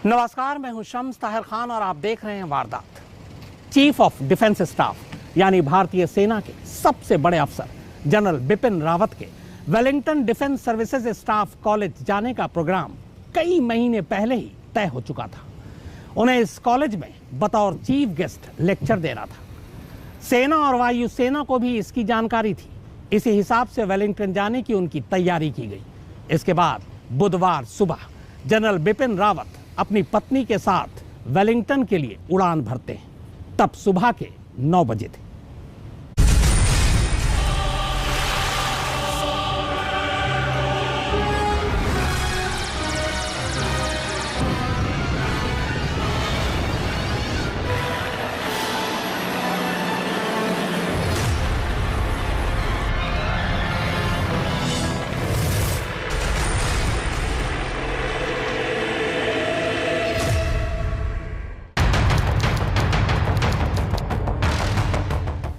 नमस्कार, मैं हूं शम्स ताहिर खान और आप देख रहे हैं वारदात। चीफ ऑफ डिफेंस स्टाफ यानी भारतीय सेना के सबसे बड़े अफसर जनरल बिपिन रावत के Wellington defence services staff college जाने का प्रोग्राम कई महीने पहले ही तय हो चुका था। उन्हें इस कॉलेज में बतौर चीफ गेस्ट लेक्चर देना था। सेना और वायुसेना को भी इसकी जानकारी थी। इसी हिसाब से वेलिंगटन जाने की उनकी तैयारी की गई। इसके बाद बुधवार सुबह जनरल बिपिन रावत अपनी पत्नी के साथ वेलिंगटन के लिए उड़ान भरते हैं। तब सुबह के 9 बजे थे।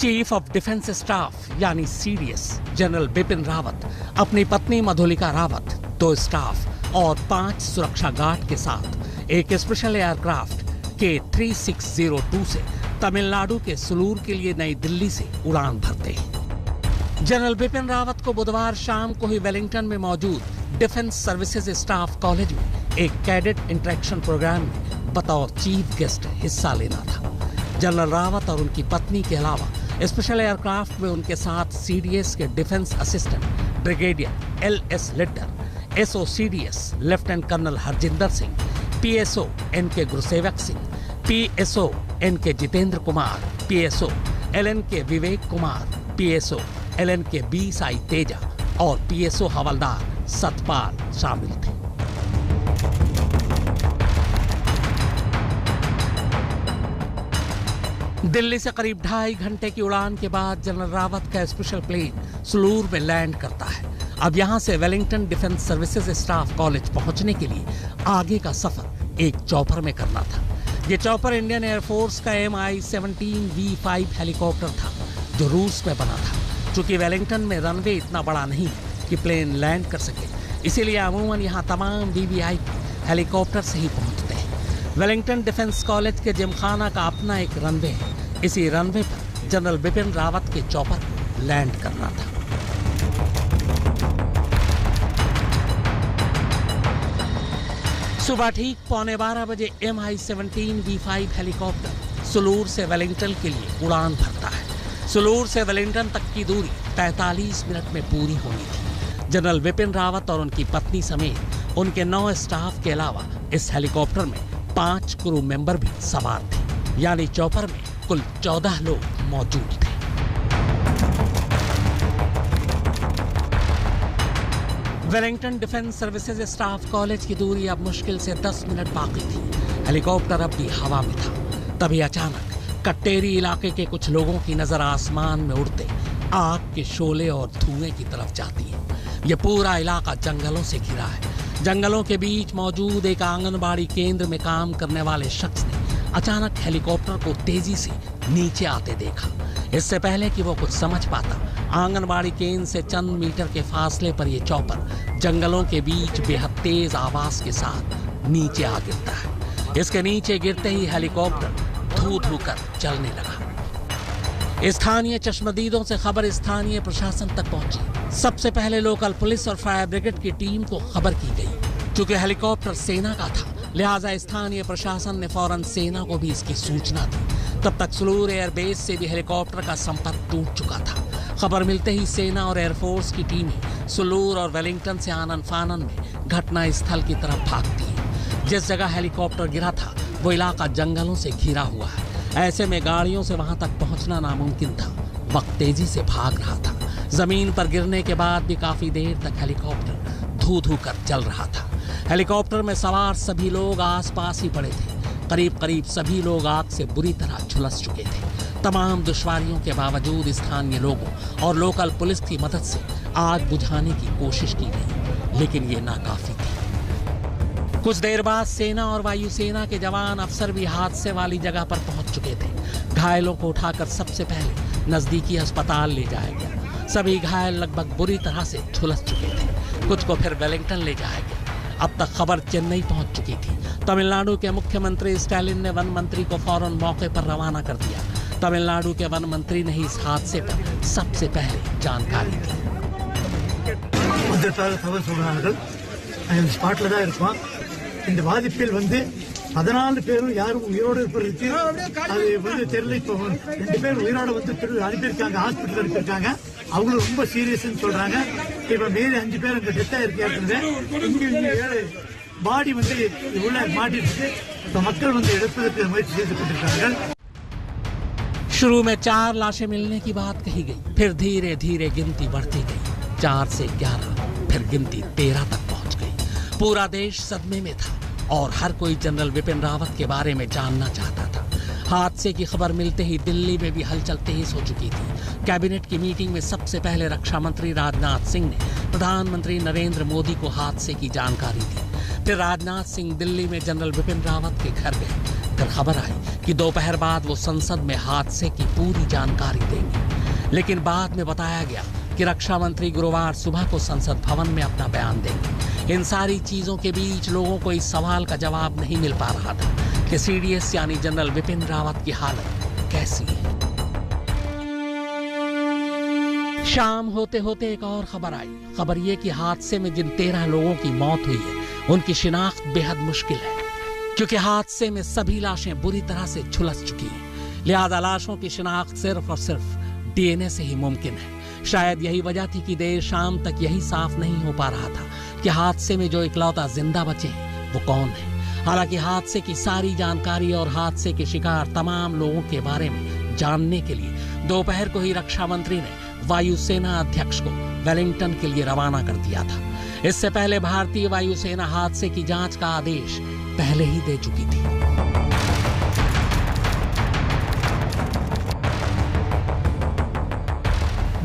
चीफ ऑफ डिफेंस स्टाफ यानी सीडीएस जनरल बिपिन रावत अपनी पत्नी मधुलिका रावत, 2 स्टाफ और 5 सुरक्षा गार्ड के साथ एक स्पेशल एयरक्राफ्ट के 3602 से तमिलनाडु के सुलूर के लिए नई दिल्ली से उड़ान भरते हैं। जनरल बिपिन रावत को बुधवार शाम को ही वेलिंगटन में मौजूद डिफेंस सर्विसेज स्टाफ कॉलेज में एक कैडेट इंटरेक्शन प्रोग्राम में बतौर चीफ गेस्ट हिस्सा लेना था। जनरल रावत और उनकी पत्नी के अलावा स्पेशल एयरक्राफ्ट में उनके साथ सीडीएस के defence assistant brigadier LS Lidder, SO CDS lieutenant colonel Harjinder Singh, PSO NK Gurusewak Singh, PSO NK Jitendra Kumar, PSO LNK Vivek Kumar, PSO LNK B Sai Teja और पीएसओ हवलदार सतपाल शामिल थे। दिल्ली से करीब 2.5 घंटे की उड़ान के बाद जनरल रावत का स्पेशल प्लेन सुलूर में लैंड करता है। अब यहां से Wellington defence services staff college पहुंचने के लिए आगे का सफर एक चॉपर में करना था। ये चॉपर इंडियन एयरफोर्स का MI-17V5 हेलीकॉप्टर था जो रूस में बना था। चूंकि वेलिंगटन में रनवे इतना बड़ा नहीं है कि प्लेन लैंड कर सके, इसीलिए अमूमन यहाँ तमाम VVIP हेलीकॉप्टर से ही पहुंचते हैं। वेलिंगटन डिफेंस कॉलेज के जिमखाना का अपना एक रनवे है। इसी रनवे पर जनरल बिपिन रावत के चॉपर को लैंड करना था। सुबह ठीक 11:15 बजे MI-17V5 हेलीकॉप्टर सुलूर से वेलिंगटन के लिए उड़ान भरता है। सुलूर से वेलिंगटन तक की दूरी 45 मिनट में पूरी होनी थी। जनरल बिपिन रावत और उनकी पत्नी समेत उनके 9 स्टाफ के अलावा इस हेलीकॉप्टर में 5 क्रू मेंबर भी सवार थे, यानी चॉपर में कुल 14 लोग मौजूद थे। Wellington defence services staff college की दूरी अब मुश्किल से 10 मिनट बाकी थी। हेलीकॉप्टर अब भी हवा में था। तभी अचानक कट्टेरी इलाके के कुछ लोगों की नजर आसमान में उड़ते आग के शोले और धुएं की तरफ जाती है। यह पूरा इलाका जंगलों से घिरा है। जंगलों के बीच मौजूद एक आंगनबाड़ी केंद्र में काम करने वाले शख्स ने अचानक हेलीकॉप्टर को तेजी से नीचे आते देखा। इससे पहले कि वो कुछ समझ पाता, आंगनबाड़ी केंद्र से चंद मीटर के फासले पर यह चॉपर जंगलों के बीच बेहद तेज आवाज के साथ नीचे आ गिरता है। इसके नीचे गिरते ही हेलीकॉप्टर धू धू कर चलने लगा। स्थानीय चश्मदीदों से खबर स्थानीय प्रशासन तक पहुंची। सबसे पहले लोकल पुलिस और फायर ब्रिगेड की टीम को खबर की गई। चूंकि हेलीकॉप्टर सेना का था, लिहाजा स्थानीय प्रशासन ने फौरन सेना को भी इसकी सूचना दी। तब तक सुलूर एयरबेस से भी हेलीकॉप्टर का संपर्क टूट चुका था। खबर मिलते ही सेना और एयरफोर्स की टीमें सुलूर और वेलिंगटन से आनन फानन में घटना स्थल की तरफ भागती हैं। जिस जगह हेलीकॉप्टर गिरा था वो इलाका जंगलों से घिरा हुआ है। ऐसे में गाड़ियों से वहां तक पहुंचना नामुमकिन था। वक्त तेजी से भाग रहा था। जमीन पर गिरने के बाद भी काफी देर तक हेलीकॉप्टर धू धू कर चल रहा था। हेलीकॉप्टर में सवार सभी लोग आसपास ही पड़े थे। करीब करीब सभी लोग आग से बुरी तरह झुलस चुके थे। तमाम दुश्वारियों के बावजूद स्थानीय लोगों और लोकल पुलिस की मदद से आग बुझाने की कोशिश की गई, लेकिन ये नाकाफी थी। कुछ देर बाद सेना और वायुसेना के जवान अफसर भी हादसे वाली जगह पर पहुंच चुके थे। घायलों को उठाकर सबसे पहले नजदीकी अस्पताल ले जाया गया। सभी घायल लगभग बुरी तरह से झुलस चुके थे। कुछ को फिर वेलिंगटन ले जाया गया। अब तक खबर चेन्नई पहुंच चुकी थी। तमिलनाडु के मुख्यमंत्री स्टालिन ने वन मंत्री को फौरन मौके पर रवाना कर दिया। तमिलनाडु के वन मंत्री ने इस हादसे पर सबसे पहले जानकारी दी। இந்த பாதிப்பில் 14 பேரும் யாரும் உயிரோடு இருப்பதற்கு அது தெரியல. இப்போ 2 பேர் உயிரோட அனுப்பியிருக்காங்க, ஹாஸ்பிட்டல் அனுப்பியிருக்காங்க. அவங்களும் ரொம்ப சீரியஸ்ன்னு சொல்றாங்க. இப்போ மீறி 5 பேர் அங்கே டெத் ஆயிருக்கு. ஏற்கனவே 7 பாடி உள்ள மாட்டிட்டு இப்போ மக்கள் எடுப்பதற்கு முயற்சி செய்து கொண்டிருக்கிறார்கள். शुरू में 4 लाशें मिलने की बात कही गई, फिर धीरे धीरे गिनती बढ़ती गई। 4 से 11, फिर गिनती 13 तक पहुंच गई। पूरा देश सदमे में था और हर कोई जनरल विपिन रावत के बारे में जानना चाहता था। हादसे की खबर मिलते ही दिल्ली में भी हलचल तेज हो चुकी थी। कैबिनेट की मीटिंग में सबसे पहले रक्षा मंत्री राजनाथ सिंह ने प्रधानमंत्री नरेंद्र मोदी को हादसे की जानकारी दी। फिर राजनाथ सिंह दिल्ली में जनरल विपिन रावत के घर गए। फिर खबर आई कि दोपहर बाद वो संसद में हादसे की पूरी जानकारी देंगे, लेकिन बाद में बताया गया कि रक्षा मंत्री गुरुवार सुबह को संसद भवन में अपना बयान देंगे। इन सारी चीजों के बीच लोगों को इस सवाल का जवाब नहीं मिल पा रहा था कि सीडीएस यानी जनरल विपिन रावत की हालत कैसी है। शाम होते होते एक और खबर आई। खबर ये कि हादसे में जिन 13 लोगों की मौत हुई है उनकी शिनाख्त बेहद मुश्किल है, क्योंकि हादसे में सभी लाशें बुरी तरह से झुलस चुकी हैं। लिहाजा लाशों की शिनाख्त सिर्फ और सिर्फ डीएनए से ही मुमकिन है। शायद यही वजह थी कि देर शाम तक यही साफ नहीं हो पा रहा था कि हादसे में जो इकलौता जिंदा बचे हैं वो कौन है। हालांकि हादसे की सारी जानकारी और हादसे के शिकार तमाम लोगों के बारे में जानने के लिए दोपहर को ही रक्षा मंत्री ने वायुसेना अध्यक्ष को वेलिंगटन के लिए रवाना कर दिया था। इससे पहले भारतीय वायुसेना हादसे की जांच का आदेश पहले ही दे चुकी थी।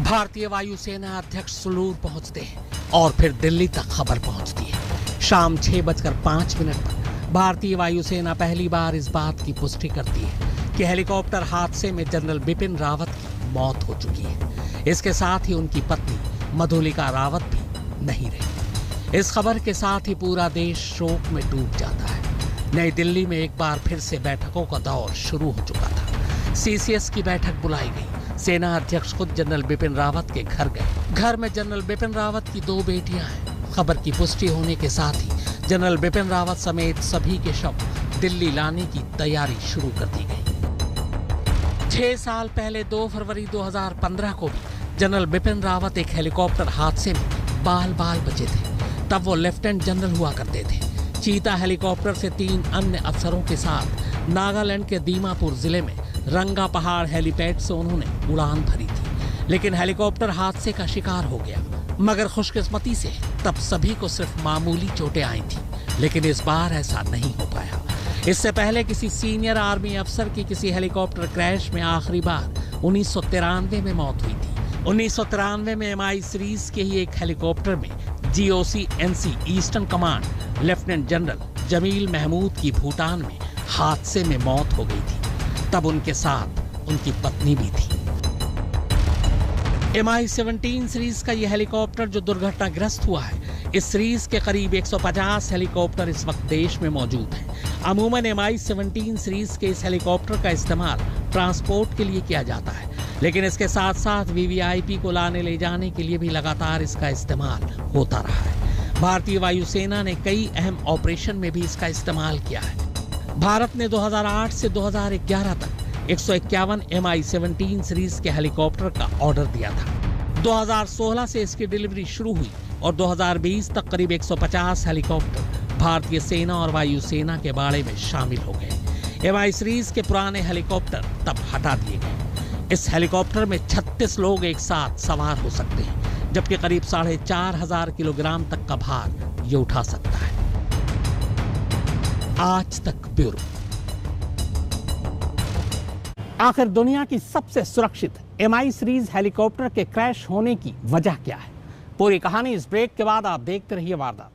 भारतीय वायुसेना अध्यक्ष सुलूर पहुंचते हैं और फिर दिल्ली तक खबर पहुंचती है। शाम 6:05 पर भारतीय वायुसेना पहली बार इस बात की पुष्टि करती है कि हेलीकॉप्टर हादसे में जनरल बिपिन रावत की मौत हो चुकी है। इसके साथ ही उनकी पत्नी मधुलिका रावत भी नहीं रही। इस खबर के साथ ही पूरा देश शोक में डूब जाता है। नई दिल्ली में एक बार फिर से बैठकों का दौर शुरू हो चुका था। सीसीएस की बैठक बुलाई गई। सेना अध्यक्ष खुद जनरल बिपिन रावत के घर गए। घर में जनरल बिपिन रावत की 2 बेटियां हैं। खबर की पुष्टि होने के साथ ही जनरल बिपिन रावत समेत सभी के शव दिल्ली लाने की तैयारी शुरू कर दी गई। 6 साल पहले 2 फरवरी 2015 को भी जनरल बिपिन रावत एक हेलीकॉप्टर हादसे में बाल बचे थे। तब वो लेफ्टिनेंट जनरल हुआ करते थे। चीता हेलीकॉप्टर से 3 अन्य अफसरों के साथ नागालैंड के दीमापुर जिले में रंगा पहाड़ हेलीपैड से उन्होंने उड़ान भरी थी, लेकिन हेलीकॉप्टर हादसे का शिकार हो गया। मगर खुशकिस्मती से तब सभी को सिर्फ मामूली चोटें आई थी, लेकिन इस बार ऐसा नहीं हो पाया। इससे पहले किसी सीनियर आर्मी अफसर की किसी हेलीकॉप्टर क्रैश में आखिरी बार 1993 में मौत हुई थी। 1993 में MI सीरीज के ही एक हेलीकॉप्टर में GOC-NC eastern command lieutenant general Jamil Mahmood की भूटान में हादसे में मौत हो गई थी। तब उनके साथ उनकी पत्नी भी थी। MI-17 सीरीज का यह हेलीकॉप्टर जो दुर्घटनाग्रस्त हुआ है, इस सीरीज के करीब 150 हेलीकॉप्टर इस वक्त देश में मौजूद हैं। अमूमन MI-17 सीरीज के इस हेलीकॉप्टर का इस्तेमाल ट्रांसपोर्ट के लिए किया जाता है, लेकिन इसके साथ साथ VVIP को लाने ले जाने के लिए भी लगातार इसका इस्तेमाल होता रहा है। भारतीय वायुसेना ने कई अहम ऑपरेशन में भी इसका इस्तेमाल किया है। भारत ने 2008 से 2011 तक 151 MI-17 सीरीज के हेलीकॉप्टर का ऑर्डर दिया था। 2016 से इसकी डिलीवरी शुरू हुई और 2020 तक करीब 150 हेलीकॉप्टर भारतीय सेना और वायुसेना के बाड़े में शामिल हो गए। MI सीरीज के पुराने हेलीकॉप्टर तब हटा दिए गए। इस हेलीकॉप्टर में 36 लोग एक साथ सवार हो सकते हैं, जबकि करीब 4500 किलोग्राम तक का भार ये उठा सकता है। आज तक ब्यूरो। आखिर दुनिया की सबसे सुरक्षित MI सीरीज हेलीकॉप्टर के क्रैश होने की वजह क्या है? पूरी कहानी इस ब्रेक के बाद आप देखते रहिए वारदात।